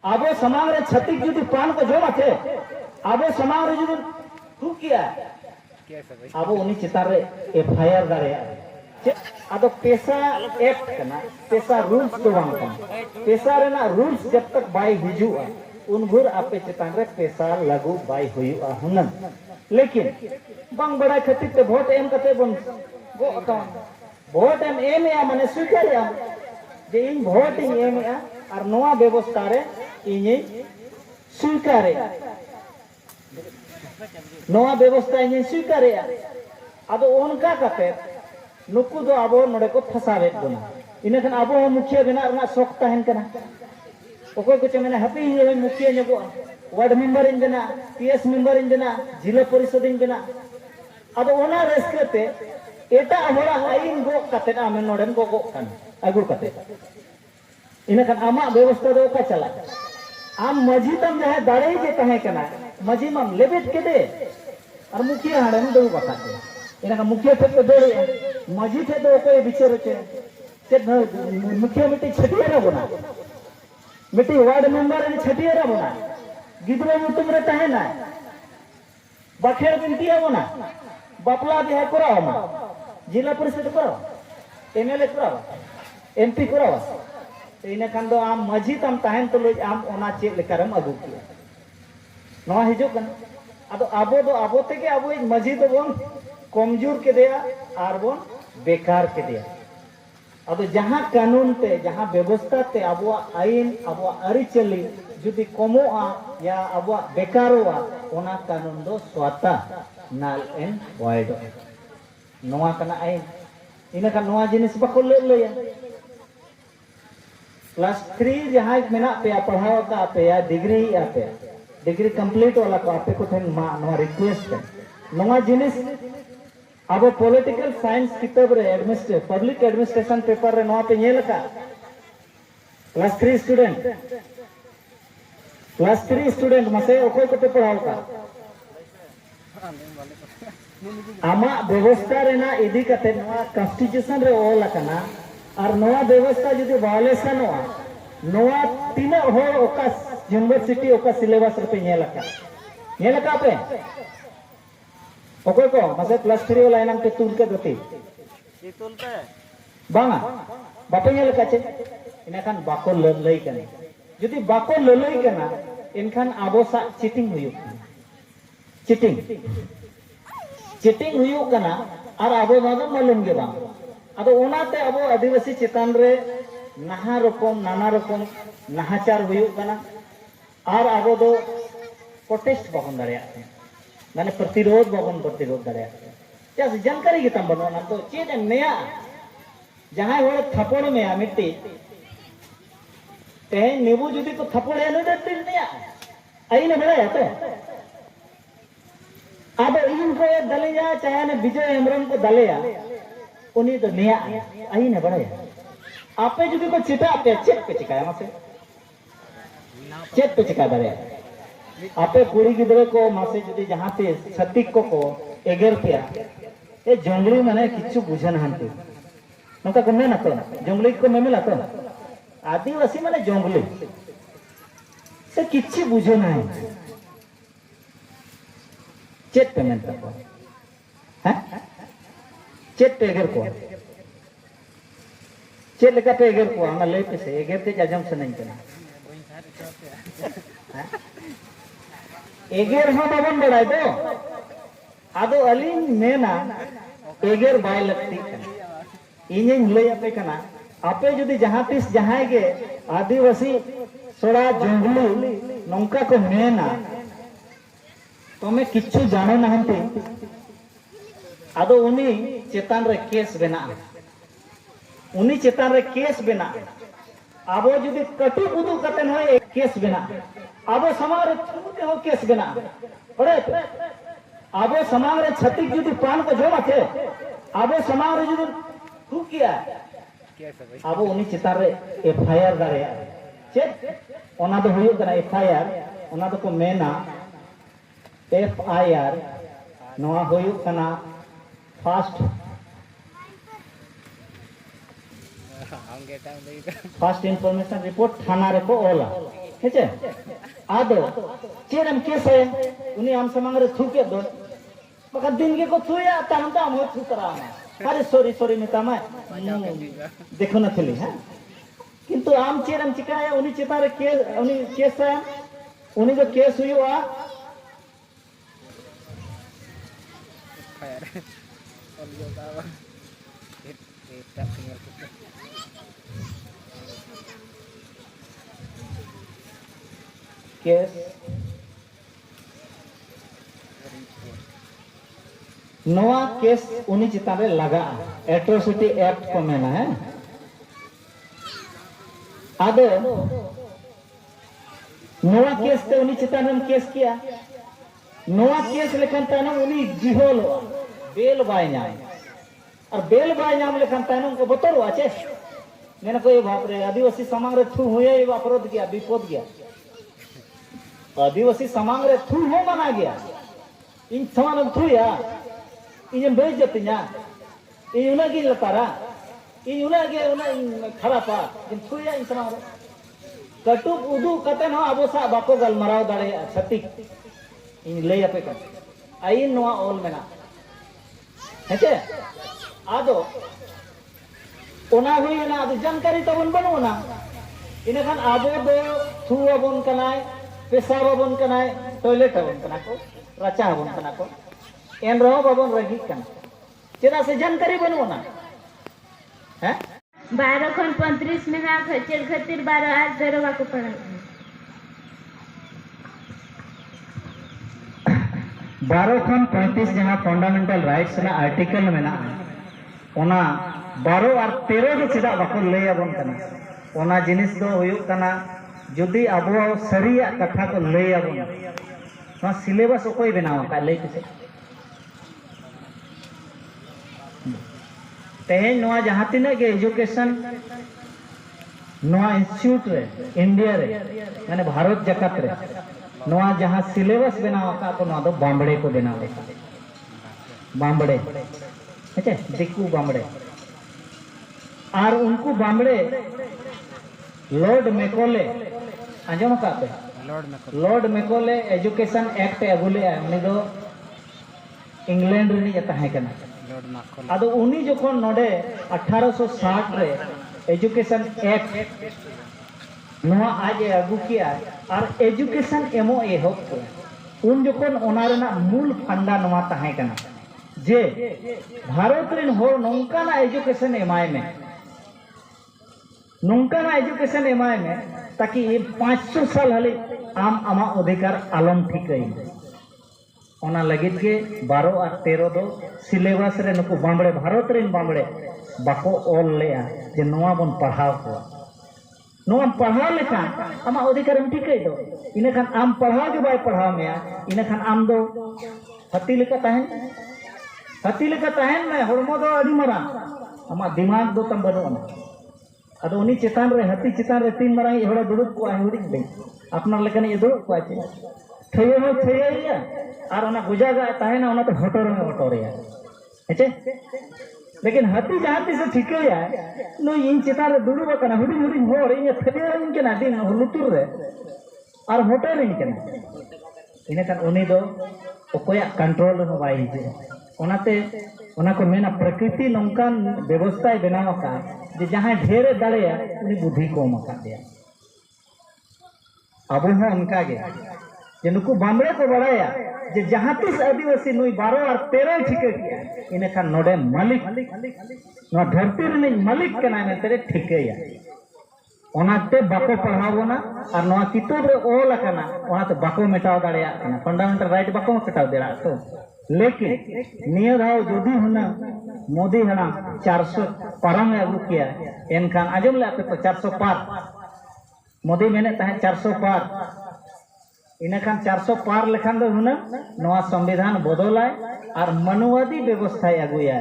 आबो समाज रे छतिक जुदी पान को जोमा थे आबो समाज रे जुदी थूक किया आबो उनी चितार रे एफआईआर दारे आदो पेशा एक्ट कना पेशा रूल्स तो बांग कना पेशा रे ना रूल्स जब तक बाई हिजुआ उन भर आपे चितान रे पेशा लागू बाई हुआ हुनन लेकिन बांग बड़ा खतिक ते वोट एम कते बन गो अकाउंट वोट एम या माने स्वीकार या जे इन वोट एम या और नोआ व्यवस्था रे इने स्वीकार नोआ व्यवस्था इने स्वीकार आदो उनका कते नुकु दो आबो नोडे को फसावे बना इने खान आबो मुखिया बना रना शौक तहन कना ओको को चमेना हैप्पी ये मुखिया nego वार्ड मेंबर इन बना पीएस मेंबर इन बना जिला परिषद इन बना आदो ओना रेस्कते एटा हमरा आइन गो कते आमे नोडेन गो कन आगु कते इने खान आमा व्यवस्था दो का चला आम मजी तम जहे दाड़े जे तहे कना मजी मम लेबेट के दे और मुखिया हाड़न दो बखाते इना का मुखिया थे दो मजी थे दो कोई विचार चे मुखिया मिट्टी छटिया रे बना मिट्टी वार्ड मेंबर रे छटिया रे बना गिदरे मुतुम रे तहे ना बखेर बिनतिया बना बापला जे कराओ मा जिला परिषद कराओ एमएलए कराओ एमपी कराओ इने खान दो आम मजी तम तहन तो लोज आम ओना चेक लेकारम अगु किया नवा हिजो कन आदो आबो तेगे आबो मजी दो बोन कमजोर के दिया और बोन बेकार के दिया अब जहाँ कानून ते जहाँ व्यवस्था ते अब आईन अब अरिचली जुदी कमोआ या अब बेकारोआ ओना कानून दो स्वतः नाल एन वाइड नोआ कना आईन इना का नोआ जिनिस बको ले +3 जहाँ मेना पे पढ़ाओ का पे या डिग्री कंप्लीट वाला को आपे को ठन मा नोआ रिक्वेस्ट है नोआ जिनिस अब पॉलिटिकल साइंस किताब रे एडमिनिस्ट्रेशन पब्लिक एडमिनिस्ट्रेशन पेपर रे नोआ पे नेल का +3 स्टूडेंट मसे ओको को पे पढ़ाओ का आमा व्यवस्था रे ना इदी कते नोआ कॉन्स्टिट्यूशन रे ओला कना और नोआ व्यवस्था जदी वायलेशन होआ नोआ तीन हो ओका यूनिवर्सिटी ओका सिलेबस रे पे नेल का पे ओको को मसे +3 वाला इनाम पे तुल के दती ये तुल पे बांगा बापे नेल काचे इना खान बाको लई कने जदी बाको लई कना इनखान आबो सा चीटिंग हुयु कना और आबो मादो मालूम गे बांग आदो ओनाते आबो आदिवासी चितान रे नाना रकम नाहाचार हुयु कना और आबो दो प्रोटेस्ट बाबन दाड़िया माने प्रतिरोध दाड़िया जैसे जानकारी के तम बनो ना तो चेद नया जहां होड़ थप्पड़ में मिट्टी ते नेबू जुदी को थप्पड़ है न दते नया आई ने बड़ा तो अब इन को दलेया चाहे ने विजय हेमरम को दलेया उनी तो नया आई ने बड़ा आपे जुदी को चिटा पे चेक पे चिकाया मासे चेक पे चिका दरे आपे कुड़ी गिदरे को मासे जुदी जहां पे छत्तीक को एगर पिया ए जंगली माने किछु बुझन हंती नका कमे ना तो जंगली को मेमेला तो आदिवासी माने जंगली से किछि बुझो ना चेक पेमेंट को हैं चेक पे एगर को चेक लेका पे एगर को हम ले पे से एगर ते जजम से नहीं करना एगेर हो बाबन बड़ाई दो आदो अलिन मेना एगेर बाय लगती इने लय आपे कना आपे जुदी जहां तीस जहां गे आदिवासी सोड़ा जंगली नौका को मेना तो मैं किच्छु जानो ना हंते आदो उनी चेतान रे केस बेना आबो जुदी कटु उदु कतन हो एक केस बेना आबो समाज रे छूते हो केस बेना बड़े आबो समाज रे छतिक जुदी पान को जोमा थे आबो समाज रे जुदी तू किया आबो उनी चितार रे एफआईआर दारे चेक ओना दो हुयु कना एफआईआर ओना दो को मेना एफआईआर नोआ हुयु कना फर्स्ट इंफॉर्मेशन रिपोर्ट थाना रे को ओला हेचे आदो चेरम केसे उनी आम समांग रे थू के दो बका दिन के को थूया ताम ताम हो थू करा अरे सॉरी सॉरी मिता मा देखो न थली हां किंतु आम चेरम चिकाया उनी चेता रे के उनी केसे उनी जो केस हुआ केस नवा केस उनी चिता रे लगा एट्रोसिटी एक्ट को मेना है आदो नवा केस ते उनी चिता ने केस किया नवा केस लेखन ताना उनी जिहोल बेल बाय नाम और बेल बाय नाम लेखन ताना को बतरो आचे मेना कोई बाप रे आदिवासी समांग रे थू होए अपराध गया विपद गया आदिवासी समांग रे थू हो माना गया इन समान थूया इन बेज जतिना इन उना की लतारा इन उना के उना खरापा इन थूया इन समान कटु उदु कते न अबो सा बाको गलमराव दाड़े छतिक इन ले अपे का आइन नोआ ऑल मेना हेचे आदो ओना हुई ना आदो जानकारी तबन बनोना इने खान आबो दो थू अबन कनाय पेशाब अबन कनाय टॉयलेट अबन कना को रचा अबन कना को एन रहो बाबन रगी कना चेदा से जानकारी बनोना हैं 12 खन 35 में ना खचर खतिर 12 आज दरवा को पड़ा 12 खन 35 जहां फंडामेंटल राइट्स ना आर्टिकल में ना ओना 12 और 13 के चिदा बाको ले अबन कना ओना जिनिस दो हुयुक कना जदि अबो सरिया कथा को ले अबन ना सिलेबस कोई बनावा का ले किसे तेहेन नोआ जहां तिना के एजुकेशन नोआ इंस्टीट्यूट रे इंडिया रे माने भारत जगत रे नोआ जहां सिलेबस बनावा का तो नोआ दो बांबड़े को बनावे बांबड़े अच्छा दिक्कू बांबड़े और उनको बांबड़े लॉर्ड मैकोले आंजम का पे लॉर्ड मैकोले एजुकेशन एक्ट अगुले उनी दो इंग्लैंड रे जता है कना आदो उनी जखन नोडे 1860 रे एजुकेशन एक्ट नोआ आज अगु किया और एजुकेशन एमो एहब किया उन जखन ओना रेना मूल फंडा नोआ ताहे कना जे भारत रेन होर नोंकाना एजुकेशन एमाय में नोंकाना एजुकेशन एमाय में ताकि 500 साल हले आम आमा अधिकार आलम ठिकई ओना लगित के 12 और 13 दो सिलेबस रे नुकु बांबड़े भारत रेन बांबड़े बाको ऑल लेया जे नोआ बन पढ़ाव को नोआ पढ़ाव लेखा आमा अधिकार हम ठिकई दो इने खान आम पढ़ाव के बाय पढ़ाव में इने खान आम दो हती लेका ताहेन में हरमो दो अडी मरा आमा दिमाग दो तम बनो अदो उनी चेतान रे हती चेतान रे तीन मरा एहड़ा दुड़ुब को हुडी दे अपना लेकन ये दुड़ुब को आचे थयो हो थयैया और ओना गुजागा ताहेना ओना तो हटोर में हटोरिया हेचे लेकिन हती जहाती से ठिकैया नो इन चेतान रे दुड़ुब कना हुडी हुडी होर इन थयो इन के ना दिन लुतुर रे और हटोर इन के ना इने kan उनी दो ओकोया कंट्रोल रे बाय हिजे ओनाते ओना को मेना प्रकृति नोंकान व्यवस्था बनाव का जे जहां ढेर दाड़ेया उनी बुद्धि को मका दिया अब हो उनका गे जे नुकु बांबड़े को बढ़ाया जे जहां तिस आदिवासी नुई 12 और 13 ठिके किया इने खान नोडे मालिक नो धरती रे मालिक कना ने तेरे ठिकेया ओनाते बाको पढ़ावना और नोआ किताब रे ओल कना ओनाते बाको मेटाव दाड़ेया कना फंडामेंटल राइट बाको मेटाव देड़ा तो लेकिन निया धाव जोदी हुना मोदी हना 400 पारा में अगु किया एनखान आजम ले आपे 400 पार मोदी मेने ताहे 400 पार इने खान 400 पार लेखान दो हुना नोआ संविधान बदलाय और मनुवादी व्यवस्था अगुया